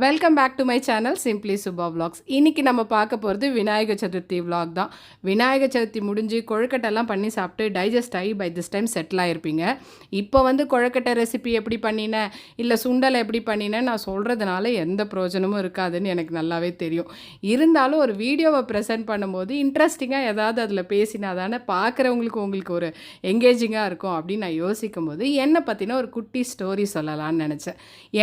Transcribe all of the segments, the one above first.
Welcome back to my channel simply Subha vlogs. இன்றைக்கி நம்ம பார்க்க போகிறது விநாயகர் சதுர்த்தி விலாக் தான். விநாயகர் சதுர்த்தி முடிஞ்சு கொழுக்கட்டைலாம் பண்ணி சாப்பிட்டு டைஜஸ்ட் ஆகி பை திஸ் டைம் செட்டில் ஆகிருப்பீங்க. இப்போ கொழுக்கட்டை ரெசிபி எப்படி பண்ணினேன், இல்லை சுண்டலை எப்படி பண்ணினேன் நான் சொல்கிறதுனால எந்த பிரயோஜனமும் இருக்காதுன்னு எனக்கு நல்லாவே தெரியும். இருந்தாலும் ஒரு வீடியோவை ப்ரெசென்ட் பண்ணும்போது இன்ட்ரெஸ்டிங்காக ஏதாவது அதில் பேசினா தானே பார்க்குறவங்களுக்கு உங்களுக்கு ஒரு எங்கேஜிங்காக இருக்கும் அப்படின்னு நான் யோசிக்கும் போது என்னை பற்றின ஒரு குட்டி ஸ்டோரி சொல்லலான்னு நினச்சேன்.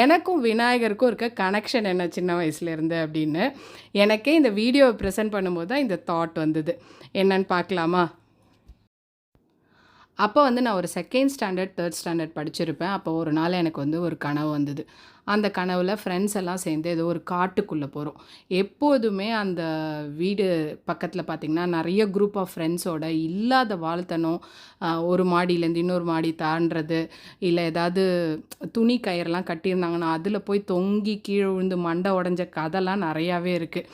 எனக்கும் விநாயகருக்கும் இருக்க கனெக்ஷன் என்ன சின்ன வயசுலேருந்து அப்படின்னு எனக்கே இந்த வீடியோவை ப்ரெசென்ட் பண்ணும்போது தான் இந்த தாட் வந்தது. என்னன்னு பார்க்கலாமா? அப்போ நான் ஒரு செகண்ட் ஸ்டாண்டர்ட் தேர்ட் ஸ்டாண்டர்ட் படிச்சிருப்பேன். அப்போ ஒரு நாள் எனக்கு ஒரு கனவு வந்தது. அந்த கனவில் ஃப்ரெண்ட்ஸ் எல்லாம் சேர்ந்து ஏதோ ஒரு காட்டுக்குள்ளே போகிறோம். எப்போதுமே அந்த வீடு பக்கத்தில் பார்த்திங்கன்னா நிறைய குரூப் ஆஃப் ஃப்ரெண்ட்ஸோட இல்லாத வாழ்த்தனம், ஒரு மாடியிலேருந்து இன்னொரு மாடி தாண்டுறது, இல்லை ஏதாவது துணி கயிறெல்லாம் கட்டியிருந்தாங்கன்னா அதில் போய் தொங்கி கீழே விழுந்து மண்டை உடஞ்ச கதைலாம் நிறையாவே இருக்குது.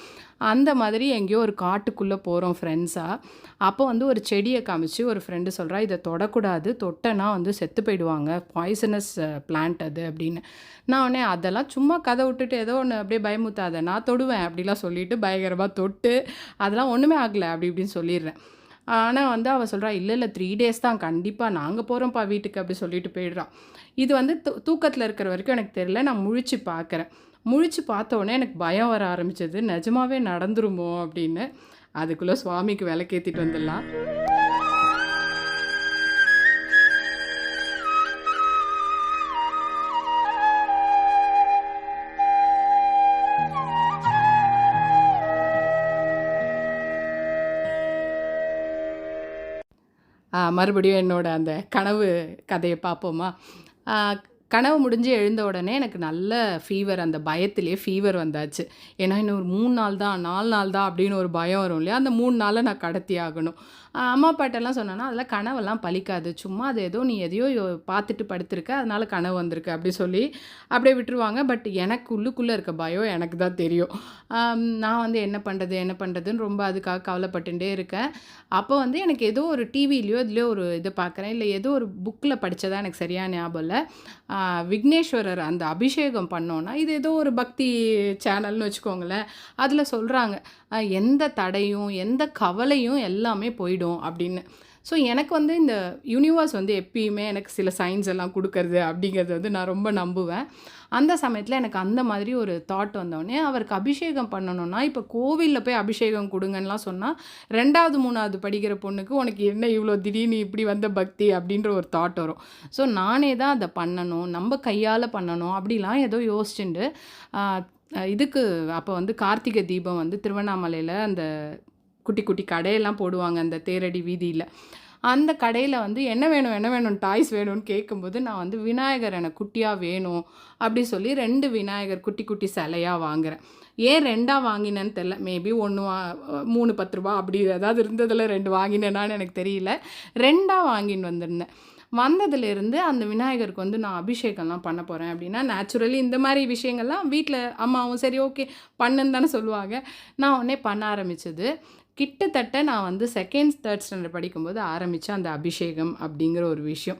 அந்த மாதிரி எங்கேயோ ஒரு காட்டுக்குள்ளே போகிறோம் ஃப்ரெண்ட்ஸாக. அப்போ ஒரு செடியை காமிச்சு ஒரு ஃப்ரெண்டு சொல்கிறா, இதை தொடக்கூடாது, தொட்டனா செத்து போயிடுவாங்க, பாய்சனஸ் பிளான்ட் அது அப்படின்னு. நான் உடனே அதெல்லாம் சும்மா கதை விட்டுட்டு ஏதோ ஒன்று அப்படியே பயமுத்தாத, நான் தொடுவேன் அப்படிலாம் சொல்லிவிட்டு பயங்கரமாக தொட்டு அதெல்லாம் ஒன்றுமே ஆகலை அப்படி இப்படின்னு சொல்லிடுறேன். ஆனால் அவள் சொல்கிறா, இல்லை 3 days தான், கண்டிப்பாக நாங்கள் போகிறோம்ப்பா வீட்டுக்கு அப்படி சொல்லிட்டு போயிடுறான். இது தூக்கத்தில் இருக்கிற வரைக்கும் எனக்கு தெரியல. நான் முழிச்சு பார்க்குறேன். முழிச்சு பார்த்தோன்னே எனக்கு பயம் வர ஆரம்பிச்சது. நிஜமாவே நடந்துருமோ அப்படின்னு. அதுக்குள்ளே சுவாமிக்கு விளக்கேற்றிட்டு வந்துடலாம். மறுபடியும் என்னோட அந்த கனவு கதையை பார்ப்போமா? கனவு முடிஞ்சு எழுந்த உடனே எனக்கு நல்ல ஃபீவர், அந்த பயத்திலே ஃபீவர் வந்தாச்சு. ஏன்னா இன்னும் ஒரு 3 நாள் தான், 4 நாள் தான் அப்படின்னு ஒரு பயம் வரும் இல்லையா? அந்த 3 நாளில் நான் கடத்தி ஆகணும். அம்மா அப்பாட்டெல்லாம் சொன்னேன்னா, அதெல்லாம் கனவெல்லாம் பலிக்காது, சும்மா அது ஏதோ நீ எதையோ பார்த்துட்டு படுத்திருக்க, அதனால கனவு வந்திருக்கு அப்படி சொல்லி அப்படியே விட்டுருவாங்க. பட் எனக்கு உள்ளுக்குள்ளே இருக்க பயம் எனக்கு தான் தெரியும். நான் என்ன பண்ணுறதுன்னு ரொம்ப அதுக்காக கவலைப்பட்டுட்டே இருக்கேன். அப்போ எனக்கு ஏதோ ஒரு டிவிலையோ இதுலையோ ஒரு இது பார்க்குறேன், இல்லை ஏதோ ஒரு புக்கில் படித்ததா எனக்கு சரியான ஞாபகம் இல்லை. விக்னேஸ்வரர் அந்த அபிஷேகம் பண்ணோன்னா, இது ஏதோ ஒரு பக்தி சேனல்னு வச்சுக்கோங்களேன். அதில் சொல்கிறாங்க, எந்த தடையும் எந்த கவலையும் எல்லாமே போயிடும் அப்படின்னு. ஸோ எனக்கு இந்த யூனிவர்ஸ் எப்பயுமே எனக்கு சில சைன்ஸ் எல்லாம் கொடுக்கறது அப்படிங்கிறது நான் ரொம்ப நம்புவேன். அந்த சமயத்தில் எனக்கு அந்த மாதிரி ஒரு தாட் வந்தோடனே, அவருக்கு அபிஷேகம் பண்ணணும்னா இப்போ கோவிலில் போய் அபிஷேகம் கொடுங்கன்னெலாம் சொன்னால் 2வது 3வது படிக்கிற பொண்ணுக்கு உனக்கு என்ன இவ்வளோ திடீர்னு இப்படி வந்த பக்தி அப்படின்ற ஒரு தாட் வரும். ஸோ நானே தான் அதை பண்ணணும், நம்ம கையால் பண்ணணும் அப்படிலாம் ஏதோ யோசிச்சுண்டு இதுக்கு அப்போ கார்த்திகை தீபம் திருவண்ணாமலையில் அந்த குட்டி குட்டி கடையெல்லாம் போடுவாங்க அந்த தேரடி வீதியில். அந்த கடையில் என்ன வேணும் டாய்ஸ் வேணும்னு கேட்கும்போது நான் விநாயகர் எனக்கு குட்டியாக வேணும் அப்படி சொல்லி 2 விநாயகர் குட்டி குட்டி சிலையாக வாங்குகிறேன். ஏன் 2ஆக வாங்கினேன்னு தெரில, மேபி 1 3 10 ரூபா அப்படி ஏதாவது இருந்ததில் 2 வாங்கினேனான்னு எனக்கு தெரியல. 2ஆக வாங்கின்னு வந்திருந்தேன். வந்ததுலேருந்து அந்த விநாயகருக்கு நான் அபிஷேகம்லாம் பண்ண போகிறேன் அப்படின்னா, நேச்சுரலி இந்த மாதிரி விஷயங்கள்லாம் வீட்டில் அம்மாவும் சரி ஓகே பண்ணுன்னு தானே சொல்லுவாங்க. நான் உடனே பண்ண ஆரம்பித்தது. கிட்டத்தட்ட நான் செகண்ட் தேர்ட் ஸ்டாண்டர்ட் படிக்கும்போது ஆரம்பித்த அந்த அபிஷேகம் அப்படிங்கிற ஒரு விஷயம்.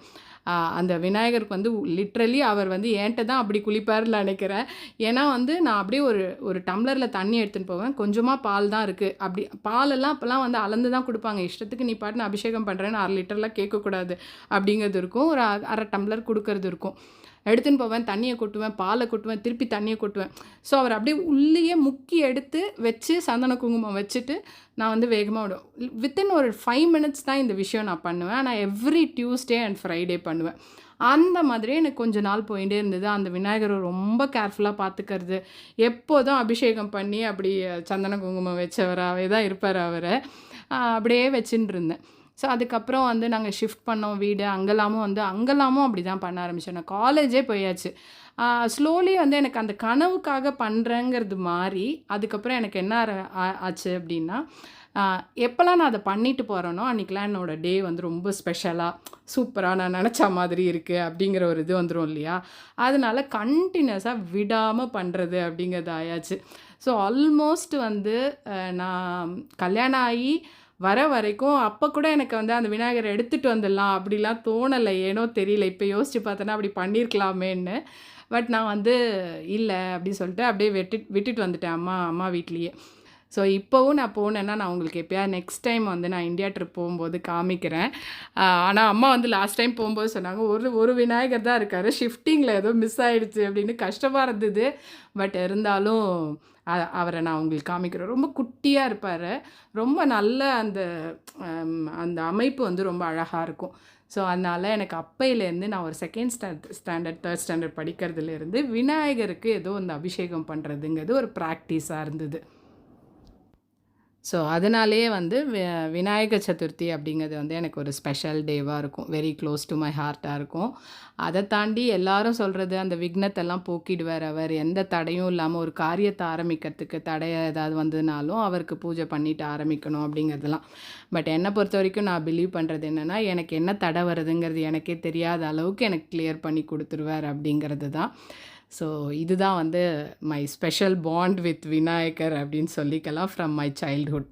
அந்த விநாயகருக்கு லிட்ரலி அவர் என்கிட்ட தான் அப்படி குளிப்பார்னு நினைக்கிறேன். ஏன்னா நான் அப்படியே ஒரு டம்ளரில் தண்ணி எடுத்துன்னு போவேன், கொஞ்சமாக பால் தான் இருக்குது அப்படி. பாலெல்லாம் அப்போல்லாம் அளந்து தான் கொடுப்பாங்க. இஷ்டத்துக்கு நீ பாட்டுன்னு அபிஷேகம் பண்ணுறேன்னு 1/2 லிட்டர்லாம் கேட்கக்கூடாது அப்படிங்கிறது இருக்கும். ஒரு 1/2 டம்ளர் கொடுக்கறது இருக்கும். எடுத்துன்னு போவேன், தண்ணியை கொட்டுவேன், பாலை கொட்டுவேன், திருப்பி தண்ணியை கொட்டுவேன். ஸோ அவர் அப்படியே உள்ளேயே முக்கி எடுத்து வச்சு சந்தன குங்குமம் வச்சுட்டு நான் வேகமாக விடுவேன். வித்தின் ஒரு 5 minutes தான் இந்த விஷயம் நான் பண்ணுவேன். ஆனால் எவ்ரி டியூஸ்டே அண்ட் ஃப்ரைடே பண்ணுவேன். அந்த மாதிரியே எனக்கு கொஞ்ச நாள் போயிட்டே இருந்தது. அந்த விநாயகரை ரொம்ப கேர்ஃபுல்லாக பார்த்துக்கிறது, எப்போதும் அபிஷேகம் பண்ணி அப்படி சந்தன குங்குமம் வச்சவராகவே தான் இருப்பார் அவர். அப்படியே வச்சுட்டு இருந்தேன். ஸோ அதுக்கப்புறம் நாங்கள் ஷிஃப்ட் பண்ணோம் வீடு. அங்கெல்லாமும் அப்படி தான் பண்ண ஆரம்பித்தேன். நான் காலேஜே போயாச்சு. ஸ்லோலி எனக்கு அந்த கனவுக்காக பண்ணுறேங்கிறது மாறி, அதுக்கப்புறம் எனக்கு என்ன ஆச்சு அப்படின்னா, எப்போல்லாம் நான் அதை பண்ணிட்டு போகிறேனோ அன்றைக்கெலாம் என்னோடய டே ரொம்ப ஸ்பெஷலாக சூப்பராக நான் நினச்ச மாதிரி இருக்குது அப்படிங்கிற ஒரு இது வந்துடும் இல்லையா? அதனால் கண்டினியூஸாக விடாமல் பண்ணுறது அப்படிங்கிறது ஆயாச்சு. ஸோ ஆல்மோஸ்ட் நான் கல்யாணம் ஆகி வர வரைக்கும் அப்போ கூட எனக்கு அந்த விநாயகரை எடுத்துகிட்டு வந்துடலாம் அப்படிலாம் தோணலை. ஏனோ தெரியல. இப்போ யோசித்து பார்த்தோன்னா அப்படி பண்ணியிருக்கலாமேன்னு. பட் நான் வந்து இல்ல அப்படின்னு சொல்லிட்டு அப்படியே விட்டுட்டு வந்துட்டேன் அம்மா வீட்லயே. ஸோ இப்போவும் நான் போனேன்னா, நான் உங்களுக்கு எப்பயாவது நெக்ஸ்ட் டைம் வந்து நான் இந்தியா ட்ரிப் போகும்போது காமிக்கிறேன். ஆனா அம்மா வந்து லாஸ்ட் டைம் போகும்போது சொன்னாங்க, ஒரு விநாயகர் தான் இருக்காரு. ஷிஃப்டிங்கில ஏதோ மிஸ் ஆயிடுச்சு அப்படின்னு கஷ்டமா இருந்தது. பட் இருந்தாலும் அவரை நான் உங்களுக்கு காமிக்கிறேன். ரொம்ப குட்டியா இருப்பாரு. ரொம்ப நல்ல அந்த அந்த அமைப்பு வந்து ரொம்ப அழகா இருக்கும். ஸோ அதனால எனக்கு அப்பையிலேருந்து நான் ஒரு செகண்ட் ஸ்டாண்டர்ட், தேர்ட் ஸ்டாண்டர்ட் படிக்கிறதுலேருந்து விநாயகருக்கு ஏதோ இந்த அபிஷேகம் பண்ணுறதுங்கிறது ஒரு ப்ராக்டிஸா இருந்தது. ஸோ அதனாலேயே வந்து விநாயகர் சதுர்த்தி அப்படிங்கிறது வந்து எனக்கு ஒரு ஸ்பெஷல் டேவாக இருக்கும். வெரி க்ளோஸ் டு மை ஹார்ட்டாக இருக்கும். அதை தாண்டி எல்லாரும் சொல்கிறது, அந்த விக்னத்தெல்லாம் போக்கிடுவார் அவர். எந்த தடையும் இல்லாமல் ஒரு காரியத்தை ஆரம்பிக்கிறதுக்கு தடை ஏதாவது வந்ததுனாலும் அவருக்கு பூஜை பண்ணிட்டு ஆரம்பிக்கணும் அப்படிங்கிறதுலாம். பட் என்னை பொறுத்த வரைக்கும் நான் பிலீவ் பண்ணுறது என்னென்னா, எனக்கு என்ன தடை வருதுங்கிறது எனக்கே தெரியாத அளவுக்கு எனக்கு கிளியர் பண்ணி கொடுத்துருவார் அப்படிங்கிறது தான். ஸோ இதுதான் வந்து my special bond with Vinayagar அப்படின்னு சொல்லிக்கலாம் ஃப்ரம் மை சைல்ட்ஹுட்.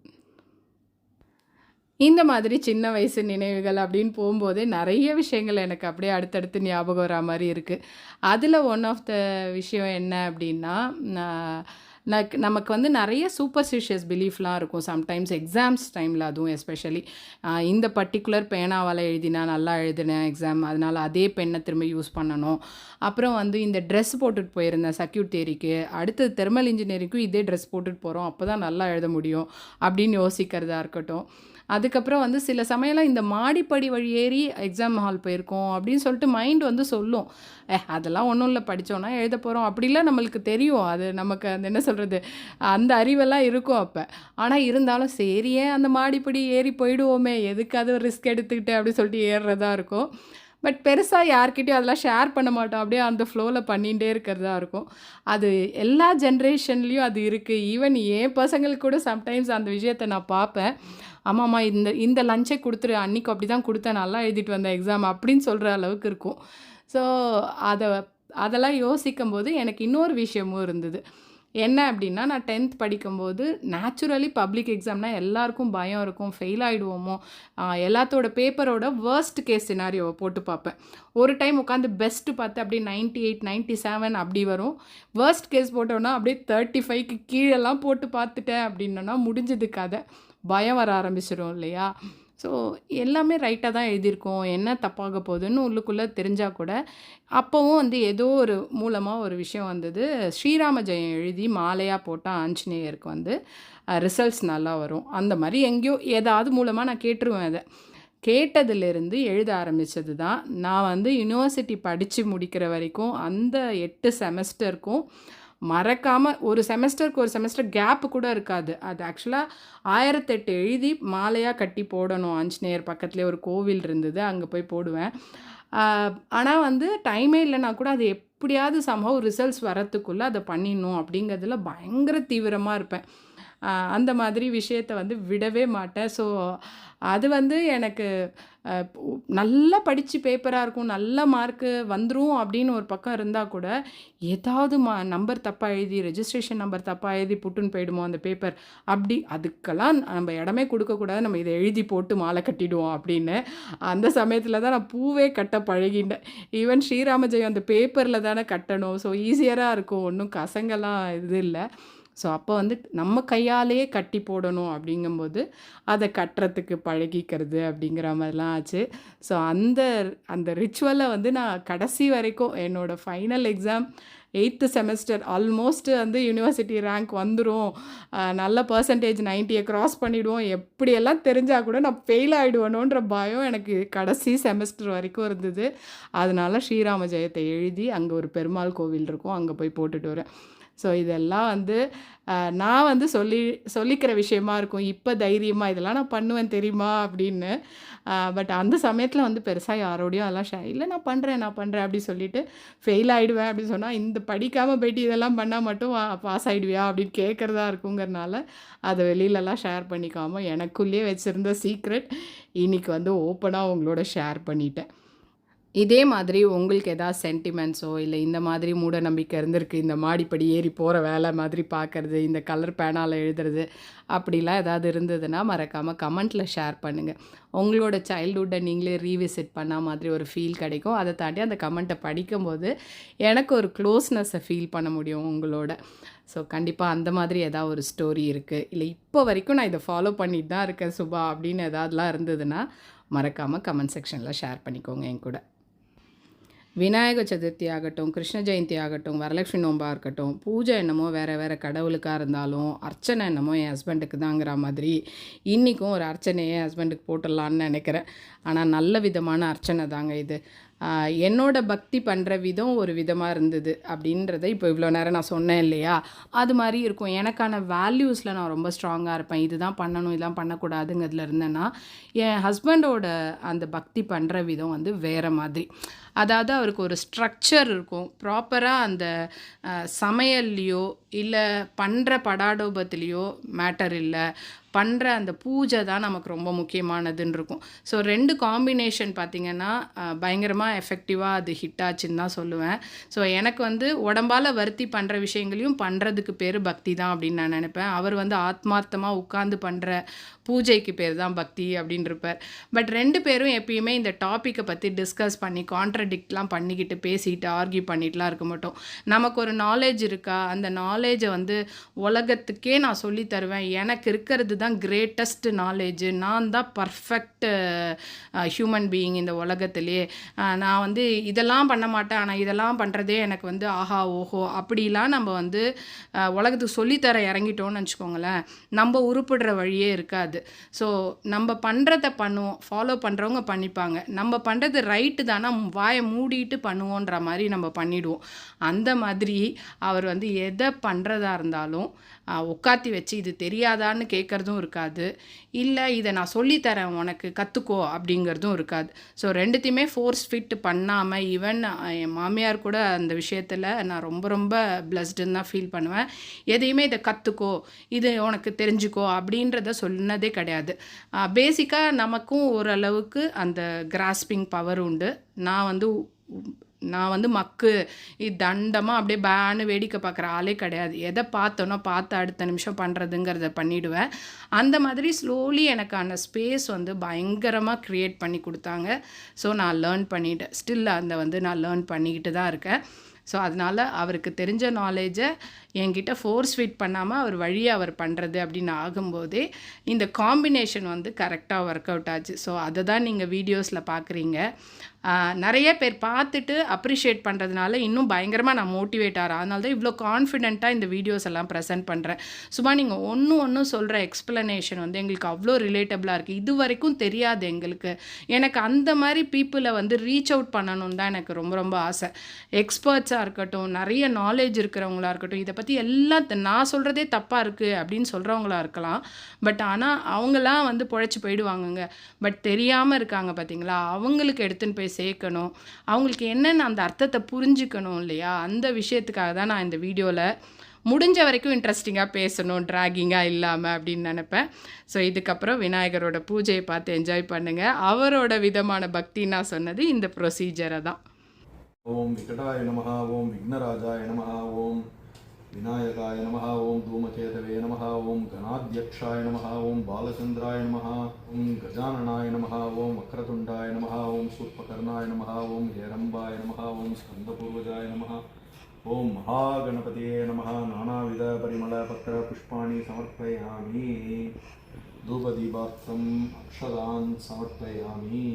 இந்த மாதிரி சின்ன வயசு நினைவுகள் அப்படின்னு போகும்போதே நிறைய விஷயங்கள் எனக்கு அப்படியே அடுத்தடுத்து ஞாபகம் வரா மாதிரி இருக்குது. அதில் ஒன் ஆஃப் த விஷயம் என்ன அப்படின்னா, நமக்கு வந்து நிறைய சூப்பர்ஸ்டிஷியஸ் பிலீஃப்லாம் இருக்கும் சம்டைம்ஸ் எக்ஸாம்ஸ் டைமில். அதுவும் எஸ்பெஷலி இந்த பர்டிகுலர் பேனாவால் எழுதினா நல்லா எழுதினேன் எக்ஸாம், அதனால் அதே பெண்ணை திரும்ப யூஸ் பண்ணணும். அப்புறம் வந்து இந்த ட்ரெஸ் போட்டுட்டு போயிருந்தேன் சர்க்யூட் தியரிக்கு, அடுத்தது தெர்மல் இன்ஜினியரிங்க்கும் இதே ட்ரெஸ் போட்டுட்டு போகிறோம், அப்போ தான் நல்லா எழுத முடியும் அப்படின்னு யோசிக்கிறதா இருக்கட்டும். அதுக்கப்புறம் வந்து சில சமயம்லாம் இந்த மாடிப்படி வழி ஏறி எக்ஸாம் ஹால் போயிருக்கோம் அப்படின்னு சொல்லிட்டு மைண்ட் வந்து சொல்லும், அதெல்லாம் ஒன்றும் இல்லை, படித்தோன்னா எழுத போகிறோம் அப்படிலாம் நம்மளுக்கு தெரியும். அது நமக்கு அந்த என்ன சொல்கிறது, அந்த அறிவெல்லாம் இருக்கும் அப்போ. ஆனால் இருந்தாலும் சரி ஏன் அந்த மாடிப்படி ஏறி போயிடுவோமே, எதுக்கு அது ஒரு ரிஸ்க் எடுத்துக்கிட்டு அப்படின்னு சொல்லிட்டு ஏறுறதா இருக்கும். பட் பெருசாக யார்கிட்டையும் அதெல்லாம் ஷேர் பண்ண மாட்டோம். அப்படியே அந்த ஃப்ளோவில் பண்ணிகிட்டே இருக்கிறதா இருக்கும். அது எல்லா ஜென்ரேஷன்லேயும் அது இருக்குது. ஈவன் என் பசங்களுக்கு கூட சம்டைம்ஸ் அந்த விஷயத்தை நான் பார்ப்பேன். ஆமாம்மா இந்த லஞ்சை கொடுத்துரு, அன்றைக்கி அப்படி தான் கொடுத்தேன், நல்லா எழுதிட்டு வந்தேன் எக்ஸாம் அப்படின்னு சொல்கிற அளவுக்கு இருக்கும். ஸோ அதெல்லாம் யோசிக்கும்போது எனக்கு இன்னொரு விஷயமும் இருந்தது. என்ன அப்படின்னா, நான் 10th படிக்கும்போது நேச்சுரலி பப்ளிக் எக்ஸாம்னால் எல்லாருக்கும் பயம் இருக்கும், ஃபெயில் ஆகிடுவோமோ, எல்லாத்தோட பேப்பரோட வேர்ஸ்ட் கேஸ் சினாரியோவை போட்டு பார்ப்பேன். ஒரு டைம் உட்காந்து பெஸ்ட்டு பார்த்து அப்படியே 98, 97 அப்படி வரும். வேர்ஸ்ட் கேஸ் போட்டோன்னா அப்படியே 35க்கு கீழெல்லாம் போட்டு பார்த்துட்டேன் அப்படின்னா முடிஞ்சது கதை. பயம் வர ஆரம்பிச்சிடும் இல்லையா? ஸோ எல்லாமே ரைட்டாக தான் எழுதியிருக்கோம், என்ன தப்பாக போகுதுன்னு உள்ளுக்குள்ளே தெரிஞ்சால் கூட, அப்போவும் வந்து ஏதோ ஒரு மூலமாக ஒரு விஷயம் வந்தது. ஸ்ரீராம ஜெயம் எழுதி மாலையாக போட்டால் ஆஞ்சநேயருக்கு வந்து ரிசல்ட்ஸ் நல்லா வரும். அந்த மாதிரி எங்கேயோ ஏதாவது மூலமாக நான் கேட்டுருவேன். அதை கேட்டதுலேருந்து எழுத ஆரம்பித்தது தான். நான் வந்து யூனிவர்சிட்டி படித்து முடிக்கிற வரைக்கும் அந்த 8 செமஸ்டருக்கும் மறக்காமல் ஒரு செமஸ்டர் கேப்பு கூட இருக்காது. அது ஆக்சுவலாக 1008 எழுதி மாலையாக கட்டி போடணும். ஆஞ்சநேயர் பக்கத்துலேயே ஒரு கோவில் இருந்தது, அங்கே போய் போடுவேன். ஆனால் வந்து டைமே இல்லைனா கூட அது எப்படியாவது சம்ஹவ் ரிசல்ட்ஸ் வரத்துக்குள்ளே அதை பண்ணிடணும் அப்படிங்கிறதுல பயங்கர தீவிரமாக இருப்பேன். அந்த மாதிரி விஷயத்தை வந்து விடவே மாட்டேன். ஸோ அது வந்து எனக்கு நல்லா படித்து பேப்பராக இருக்கும், நல்ல மார்க்கு வந்துடும் அப்படின்னு ஒரு பக்கம் இருந்தால் கூட, ஏதாவது நம்பர் தப்பாக எழுதி, ரெஜிஸ்ட்ரேஷன் நம்பர் தப்பாக எழுதி புட்டுன்னு போயிடுமோ அந்த பேப்பர், அப்படி அதுக்கெல்லாம் நம்ம இடமே கொடுக்கக்கூடாது, நம்ம இதை எழுதி போட்டு மாலை கட்டிடுவோம் அப்படின்னு. அந்த சமயத்தில் தான் நான் பூவே கட்ட பழகிட்டேன். ஈவன் ஸ்ரீராம ஜெயம் அந்த பேப்பரில் தானே கட்டணும், ஸோ ஈஸியராக இருக்கும், ஒன்றும் கசங்கெல்லாம் இது இல்லை. ஸோ அப்போ வந்து நம்ம கையாலேயே கட்டி போடணும் அப்படிங்கும்போது அதை கட்டுறதுக்கு பழகிக்கிறது அப்படிங்கிற மாதிரிலாம் ஆச்சு. ஸோ அந்த ரிச்சுவலை வந்து நான் கடைசி வரைக்கும் என்னோடய final exam 8th semester almost வந்து யூனிவர்சிட்டி ரேங்க் வந்துடும், நல்ல பர்சன்டேஜ் 90 க்ராஸ் பண்ணிவிடுவோம், எப்படியெல்லாம் தெரிஞ்சால் கூட நான் ஃபெயில் ஆகிடுவேணுன்ற பயம் எனக்கு கடைசி செமஸ்டர் வரைக்கும் இருந்தது. அதனால ஸ்ரீராம ஜெயத்தை எழுதி அங்கே ஒரு பெருமாள் கோவில் இருக்கும், அங்கே போய் போட்டுட்டு வரேன். ஸோ இதெல்லாம் வந்து நான் வந்து சொல்லிக்கிற விஷயமா இருக்கும். இப்போ தைரியமாக இதெல்லாம் நான் பண்ணுவேன் தெரியுமா அப்படின்னு. பட் அந்த சமயத்தில் வந்து பெருசாக யாரோடையும் அதெல்லாம் இல்லை நான் பண்ணுறேன் அப்படி சொல்லிவிட்டு ஃபெயில் ஆகிடுவேன் அப்படின்னு சொன்னால், இந்த படிக்காமல் போய்ட்டு இதெல்லாம் பண்ணால் மட்டும் பாஸ் ஆகிடுவியா அப்படின்னு கேட்குறதா இருக்குங்கிறனால அதை வெளியிலலாம் ஷேர் பண்ணிக்காமல் எனக்குள்ளேயே வச்சுருந்த சீக்ரெட் இன்றைக்கி வந்து ஓப்பனாக உங்களோட ஷேர் பண்ணிட்டேன். இதே மாதிரி உங்களுக்கு ஏதாவது சென்டிமெண்ட்ஸோ இல்லை இந்த மாதிரி மூட நம்பிக்கை இருந்திருக்கு, இந்த மாடிப்படி ஏறி போகிற வேலை மாதிரி பார்க்குறது, இந்த கலர் பேனாவில் எழுதுறது அப்படிலாம் ஏதாவது இருந்ததுன்னா மறக்காமல் கமெண்ட்டில் ஷேர் பண்ணுங்கள். உங்களோட சைல்ட்ஹுட்டை நீங்களே ரீவிசிட் பண்ண மாதிரி ஒரு ஃபீல் கிடைக்கும். அதை தாண்டி அந்த கமெண்ட்டை படிக்கும்போது எனக்கு ஒரு க்ளோஸ்னஸை ஃபீல் பண்ண முடியும் உங்களோட. ஸோ கண்டிப்பாக அந்த மாதிரி ஏதாவது ஒரு ஸ்டோரி இருக்குது, இல்லை இப்போ வரைக்கும் நான் இதை ஃபாலோ பண்ணிட்டு தான் இருக்கேன் சுபா அப்படின்னு ஏதாவதுலாம் இருந்ததுன்னா மறக்காமல் கமெண்ட் செக்ஷனில் ஷேர் பண்ணிக்கோங்க என் கூட. விநாயக சதுர்த்தி ஆகட்டும், கிருஷ்ண ஜெயந்தி ஆகட்டும், வரலட்சுமி நோம்பாக இருக்கட்டும், பூஜை என்னமோ வேறு கடவுளுக்காக இருந்தாலும் அர்ச்சனை என்னமோ என் ஹஸ்பண்டுக்கு தாங்கிற மாதிரி இன்றைக்கும் ஒரு அர்ச்சனையை என் ஹஸ்பண்டுக்கு போட்டுடலான்னு நினைக்கிறேன். ஆனால் நல்ல விதமான அர்ச்சனை தாங்க இது. என்னோட பக்தி பண்ணுற விதம் ஒரு விதமாக இருந்தது அப்படின்றத இப்போ இவ்வளோ நேரம் நான் சொன்னேன் இல்லையா, அது மாதிரி இருக்கும். எனக்கான வேல்யூஸில் நான் ரொம்ப ஸ்ட்ராங்காக இருப்பேன். இதுதான் பண்ணணும், இதெல்லாம் பண்ணக்கூடாதுங்கிறதுல இருந்தேன்னா, என் ஹஸ்பண்டோட அந்த பக்தி பண்ணுற விதம் வந்து வேறு மாதிரி. அதாவது அவருக்கு ஒரு ஸ்ட்ரக்சர் இருக்கும். ப்ராப்பராக அந்த சமையல்லையோ இல்லை பண்ணுற படாடோபத்துலேயோ மேட்டர் இல்லை, பண்ணுற அந்த பூஜை தான் நமக்கு ரொம்ப முக்கியமானதுன்னு இருக்கும். ஸோ 2 காம்பினேஷன் பார்த்திங்கன்னா பயங்கரமாக எஃபெக்டிவாக அது ஹிட் ஆச்சுன்னு தான் சொல்லுவேன். ஸோ எனக்கு வந்து உடம்பால் வருத்தி பண்ணுற விஷயங்களையும் பண்ணுறதுக்கு பேர் பக்தி தான் அப்படின்னு நான் நினைப்பேன். அவர் வந்து ஆத்மார்த்தமாக உட்காந்து பண்ணுற பூஜைக்கு பேர் தான் பக்தி அப்படின்னு இருப்பார். பட் 2 பேரும் எப்பயுமே இந்த டாப்பிக்கை பற்றி டிஸ்கஸ் பண்ணி கான்ட்ரடிக்ட்லாம் பண்ணிக்கிட்டு பேசிக்கிட்டு ஆர்கியூ பண்ணிட்டுலாம் இருக்க மாட்டோம். நமக்கு ஒரு நாலேஜ் இருக்கா, அந்த நாலேஜை வந்து உலகத்துக்கே நான் சொல்லி தருவேன். எனக்கு இருக்கிறது தான் கிரேட்டஸ்ட் நாலேஜு, நான் தான் பர்ஃபெக்ட் ஹியூமன் பீயிங் இந்த உலகத்திலே. நான் வந்து இதெல்லாம் பண்ண மாட்டேன், ஆனால் இதெல்லாம் பண்ணுறதே எனக்கு வந்து ஆஹா ஓஹோ அப்படிலாம் நம்ம வந்து உலகத்துக்கு சொல்லித்தர இறங்கிட்டோன்னு வச்சுக்கோங்களேன், நம்ம உருப்படுற வழியே இருக்காது. ஸோ நம்ம பண்ணுறத பண்ணுவோம், ஃபாலோ பண்ணுறவங்க பண்ணிப்பாங்க. நம்ம பண்ணுறது ரைட்டு தானே, வாயை மூடிட்டு பண்ணுவோன்ற மாதிரி நம்ம பண்ணிவிடுவோம். அந்த மாதிரி அவர் வந்து எதை பண்ணுறதா இருந்தாலும் உட்காத்தி வச்சு இது தெரியாதான்னு கேட்குறதும் இருக்காது, இல்லை இதை நான் சொல்லித்தரேன் உனக்கு கற்றுக்கோ அப்படிங்கிறதும் இருக்காது. ஸோ 2த்தையுமே ஃபோர்ஸ் ஃபிட் பண்ணாமல், ஈவன் என் மாமியார் கூட அந்த விஷயத்தில் நான் ரொம்ப ரொம்ப பிளஸ்டுன்னு தான் ஃபீல் பண்ணுவேன். எதையுமே இதை கற்றுக்கோ, இது உனக்கு தெரிஞ்சுக்கோ அப்படின்றத சொன்னதே கிடையாது. பேசிக்காக நமக்கும் ஓரளவுக்கு அந்த கிராஸ்பிங் பவர் உண்டு. நான் வந்து மக்கு தண்டமாக அப்படியே பேன்னு வேடிக்கை பார்க்குற ஆளே கிடையாது. எதை பார்த்தோன்னா பார்த்து அடுத்த நிமிஷம் பண்ணுறதுங்கிறத பண்ணிவிடுவேன். அந்த மாதிரி ஸ்லோலி எனக்கான ஸ்பேஸ் வந்து பயங்கரமாக க்ரியேட் பண்ணி கொடுத்தாங்க. ஸோ நான் லேர்ன் பண்ணிட்டேன். ஸ்டில் நான் லேர்ன் பண்ணிக்கிட்டு தான் இருக்கேன். ஸோ அதனால் அவருக்கு தெரிஞ்ச நாலேஜை என்கிட்ட ஃபோர்ஸ் ஃபீட் பண்ணாமல் அவர் வழியை அவர் பண்ணுறது அப்படின்னு ஆகும்போதே இந்த காம்பினேஷன் வந்து கரெக்டாக ஒர்க் அவுட் ஆச்சு. ஸோ அதை தான் நீங்கள் வீடியோஸில் பார்க்குறீங்க. நிறைய பேர் பார்த்துட்டு அப்ரிஷியேட் பண்ணுறதுனால இன்னும் பயங்கரமாக நான் மோட்டிவேட் ஆகிறேன். அதனால தான் இவ்வளோ கான்ஃபிடென்ட்டாக இந்த வீடியோஸ் எல்லாம் ப்ரெசென்ட் பண்ணுறேன். சும்மா நீங்கள் ஒன்று சொல்கிற எக்ஸ்ப்ளனேஷன் வந்து எங்களுக்கு அவ்வளோ ரிலேட்டபிளாக இருக்குது. இது வரைக்கும் தெரியாது எங்களுக்கு. எனக்கு அந்த மாதிரி பீப்புளை வந்து ரீச் அவுட் பண்ணணுன்னு தான் எனக்கு ரொம்ப ரொம்ப ஆசை. எக்ஸ்பர்ட்ஸாக இருக்கட்டும், நிறைய நாலேஜ் இருக்கிறவங்களா இருக்கட்டும், இதை பற்றி எல்லாம் நான் சொல்கிறதே தப்பாக இருக்குது அப்படின்னு சொல்கிறவங்களா இருக்கலாம். பட் ஆனால் அவங்களாம் வந்து பொழைச்சி போயிடுவாங்கங்க. பட் தெரியாமல் இருக்காங்க பார்த்தீங்களா, அவங்களுக்கு எடுத்துன்னு போய் சேர்க்கணும். அவங்களுக்கு என்னென்ன அந்த அர்த்தத்தை புரிஞ்சுக்கணும் இல்லையா, அந்த விஷயத்துக்காக தான் நான் இந்த வீடியோவில் முடிஞ்ச வரைக்கும் இன்ட்ரெஸ்டிங்காக பேசணும், ட்ராகிங்காக இல்லாமல் அப்படின்னு நினப்பேன். ஸோ இதுக்கப்புறம் விநாயகரோட பூஜையை பார்த்து என்ஜாய் பண்ணுங்கள். அவரோட விதமான பக்தி நான் சொன்னது இந்த ப்ரொசீஜரை தான். ஓம் விகடாய நமஹ, ஓம் விக்னராஜாய நமஹ, ஓம் விநாயகாய நமஹ, ஓம் தூமகேதவே நமஹ, ஓம் கணாத்யக்ஷாய நமஹ, ஓம் பாலச்சந்திராய நமஹ, ஓம் கஜானனாய நமஹ, ஓம் வக்ரதுண்டாய நமஹ, ஓம் சூர்பகர்ணாய நமஹ, ஓம் ஹேரம்பாய நமஹ, ஓம் ஸ்கந்தபூர்வஜாய நமஹ, ஓம் மகாகணபதியே நமஹ. நானாவித பரிமள பத்திர புஷ்பாணி சமர்ப்பயாமி. தூபதீபார்த்தம் அக்ஷதான் சமர்ப்பயாமி.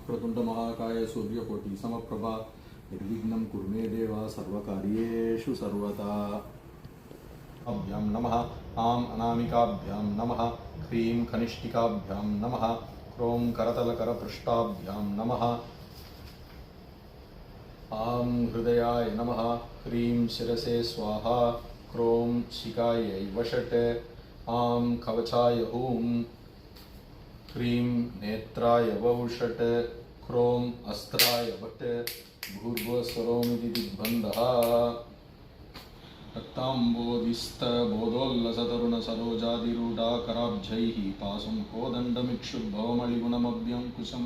वक्रतुंड महाकाय सूर्यकोटि समप्रभा निर्विघ्नं कुरु मे देव सर्वकार्येषु सर्वदा. अभ्यां नमः. आं अनामिकाभ्यां नमः. ह्रीं कनिष्ठिकाभ्यां नमः. क्रों करतलकरपृष्ठाभ्यां नमः. आं हृदयाय नमः. ह्रीं शिरसे स्वाहा. क्रों शिखायै वषट्. आं कवचाय हूं. ह्रीं नेत्राय वौषट्. ह्रों अस्त्राय भट् भूर्भुवस्वरोमिति दिग्बन्धः रक्ताम्बोधिस्तबोधोल्लसतरुणसरोजादिरूढाकराब्जैः पासं कोदण्डमिक्षुर्भवमणिगुणमभ्यङ्कुशं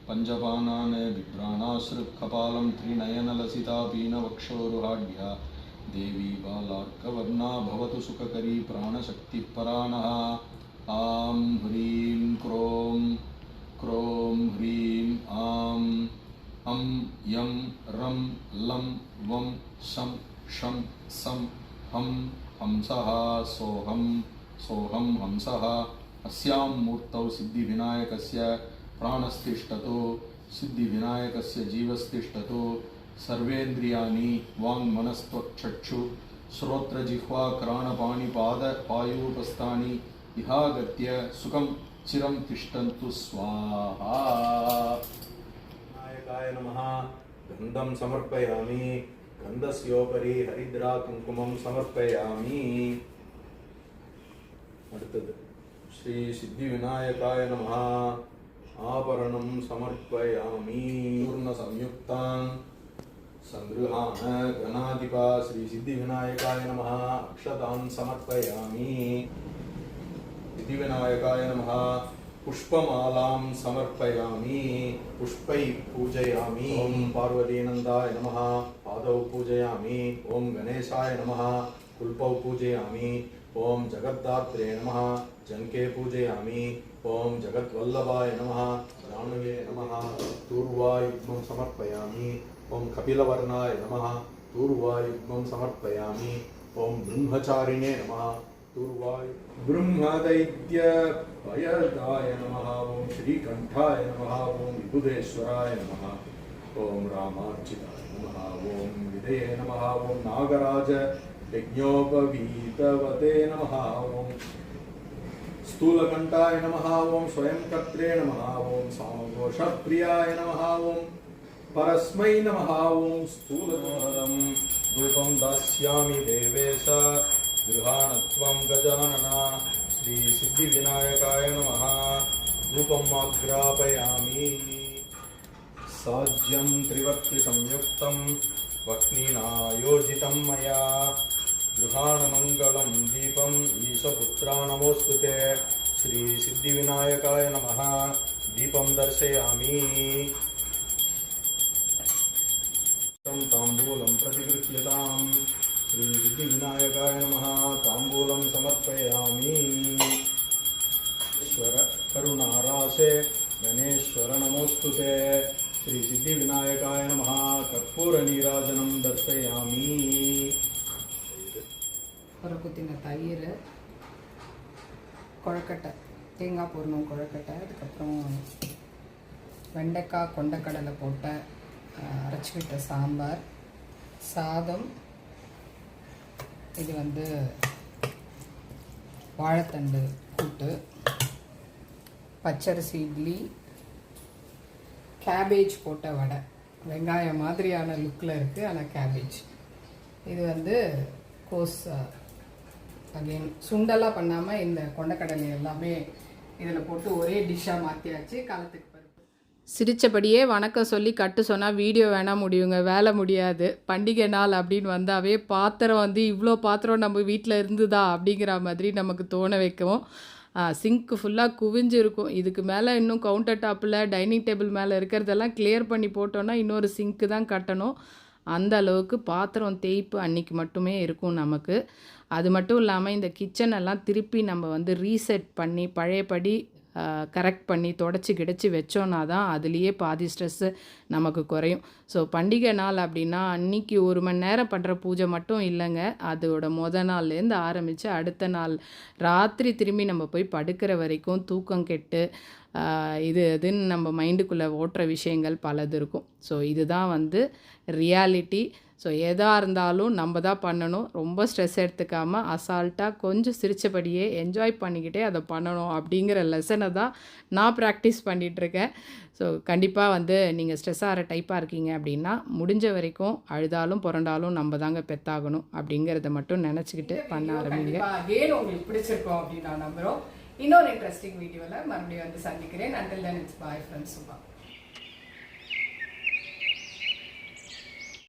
पञ्चपानान् बिभ्राणाश्रुकपालं त्रिनयनलसितापीनवक्षोरुहाढ्या देवी बालार्कवर्णा भवतु सुखकरी प्राणशक्तिपराणः आं ह्रीं क्रों क्रों ह्रीं आं अं यं रं लं वं शं शं सं हं हंसः सोऽहं सोऽहं हंसः अस्यां मूर्तौ सिद्धिविनायकस्य प्राणस्तिष्ठतु सिद्धिविनायकस्य जीवस्तिष्ठतु सर्वेन्द्रियाणि वाङ्मनस्त्वक्चक्षु श्रोत्रजिह्वा क्राणपाणिपादपायूपस्थानि इहागत्य सुखं चिरं तिष्ठन्तु स्वाहा। विनायकाय नमः। गन्धं समर्पयामि। गन्धस्योपरि हरिद्रा कुङ्कुमं समर्पयामि। அடுத்தது ஸ்ரீ சித்திவிநாயகாய நமः ஆபரணம் சமர்ப்பயாமி பூர்ணசம்யுக்தான் சங்கிருஹான கணாதிபா ஸ்ரீ சித்திவிநாயகாய நமः அக்ஷதான் சமர்ப்பயாமி सिद्धिविनायकाय नमः पुष्पमालां समर्पयामि पुष्पै पूजयामि ओम पार्वतीनन्दाय नमः पादौ पूजयामि ओम गणेशाय नमः कुल्पौ पूजयामि ओम जगद्धात्रे नमः जङ्के पूजयामि ओम जगद्वल्लभाय नमः जाह्नवे नमः दूर्वायुग्मं समर्पयामि ओम कपिलवर्णाय नमः दूर्वायुग्मं समर्पयामि ओम ब्रह्मचारिणे नमः दूर्वाय ब्रह्मदैत्य भयदाय नमः ओम श्रीकंठाय नमः ओम विबुधेश्वराय नमः ओम रामार्चिताय नमः ओम विदये नमः ओम नागराज यज्ञोपवीतवते नमः ओम स्थूलकंठाय नमः ओम स्वयंकर्त्रे नमः ओम सामघोषप्रियाय नमः ओम परस्मै नमः ओम स्थूलदोहरं रूपं दास्यामि देवेश गृहाणत्वं गजानना श्री सिद्धिविनायकाय नमः रूपम् आग्रापयामि साज्यं त्रिवर्तिसंयुक्तं वह्निनायोजितं मया गृहाणमङ्गलं दीपम् ईशपुत्रा नमोऽस्तु ते श्री सिद्धिविनायकाय नमः दीपं दर्शयामि ताम्बूलं प्रतिगृह्यताम् श्री सिद्धिविनायकाय नमः ताम्बूलं समर्पयामि ईश्वर करुणाराशे गणेश्वर नमोऽस्तु ते श्री सिद्धिविनायकाय नमः कर्पूरनीराजनं दर्शयामि ஒரு குத்தின தயிர் கொழக்கட்டை தேங்காய் பூர்ணம் கொழக்கட்டை அதுக்கப்புறம் வெண்டைக்காய் கொண்டக்கடலை போட்ட அரைச்சிக்கிட்ட சாம்பார் சாதம் இது வந்து வாழைத்தண்டு கூட்டு பச்சரிசி இட்லி கேபேஜ் போட்ட வடை வெங்காயம் மாதிரியான லுக்கில் இருக்குது ஆனால் கேபேஜ் இது வந்து கோஸ் அகெயின் சுண்டெல்லாம் பண்ணாமல் இந்த கொண்டக்கடலை எல்லாமே இதில் போட்டு ஒரே டிஷ்ஷாக மாற்றியாச்சு காலத்துக்கு பருப்பு சிரித்தபடியே வணக்கம் சொல்லி கட்டு சொன்னால் வீடியோ வேணால் முடியுங்க வேலை முடியாது பண்டிகை நாள் அப்படின்னு வந்தாவே பாத்திரம் வந்து இவ்வளோ பாத்திரம் நம்ம வீட்டில் இருந்துதா அப்படிங்கிற மாதிரி நமக்கு தோண வைக்கும் சிங்க்கு ஃபுல்லாக குவிஞ்சு இருக்கும் இதுக்கு மேலே இன்னும் கவுண்டர் டாப்பில் டைனிங் டேபிள் மேலே இருக்கிறதெல்லாம் கிளியர் பண்ணி போட்டோன்னா இன்னொரு சிங்க்கு தான் கட்டணும் அந்த அளவுக்கு பாத்திரம் தேய்ப்பு அன்றைக்கி மட்டுமே இருக்கும் நமக்கு அது மட்டும் இல்லாமல் இந்த கிச்சனெல்லாம் திருப்பி நம்ம வந்து ரீசெட் பண்ணி பழையபடி கரெக்ட் பண்ணி தொடச்சி கிடச்சி வச்சோன்னா தான் அதுலேயே பாதி ஸ்ட்ரெஸ்ஸு நமக்கு குறையும். ஸோ பண்டிகை நாள் அப்படின்னா அன்றைக்கி 1 மணி நேரம் பண்ணுற பூஜை மட்டும் இல்லைங்க, அதோட நாள்லேருந்து ஆரம்பித்து அடுத்த நாள் ராத்திரி திரும்பி நம்ம போய் படுக்கிற வரைக்கும் தூக்கம் கெட்டு இதுன்னு நம்ம மைண்டுக்குள்ளே ஓட்டுற விஷயங்கள் பலது இருக்கும். ஸோ இதுதான் வந்து ரியாலிட்டி. ஸோ எதாக இருந்தாலும் நம்ம தான் பண்ணணும். ரொம்ப ஸ்ட்ரெஸ் எடுத்துக்காமல் அசால்ட்டாக கொஞ்சம் சிரித்தபடியே என்ஜாய் பண்ணிக்கிட்டே அதை பண்ணணும் அப்படிங்கிற லெசனை தான் நான் ப்ராக்டிஸ் பண்ணிகிட்ருக்கேன். ஸோ கண்டிப்பாக வந்து நீங்கள் ஸ்ட்ரெஸ் ஆகிற டைப்பாக இருக்கீங்க அப்படின்னா முடிஞ்ச வரைக்கும் அழுதாலும் புரண்டாலும் நம்ம தாங்க பெத்தாகணும் அப்படிங்கிறத மட்டும் நினச்சிக்கிட்டு பண்ண ஆரம்பிங்க. அகெயின் உங்களுக்கு பிடிச்சிருக்கோம் அப்படின்னு நான் நம்புகிறோம். இன்னொரு இன்ட்ரெஸ்டிங் வீடியோவில் மறுபடியும் வந்து சந்திக்கிறேன். until then it's bye from Subha.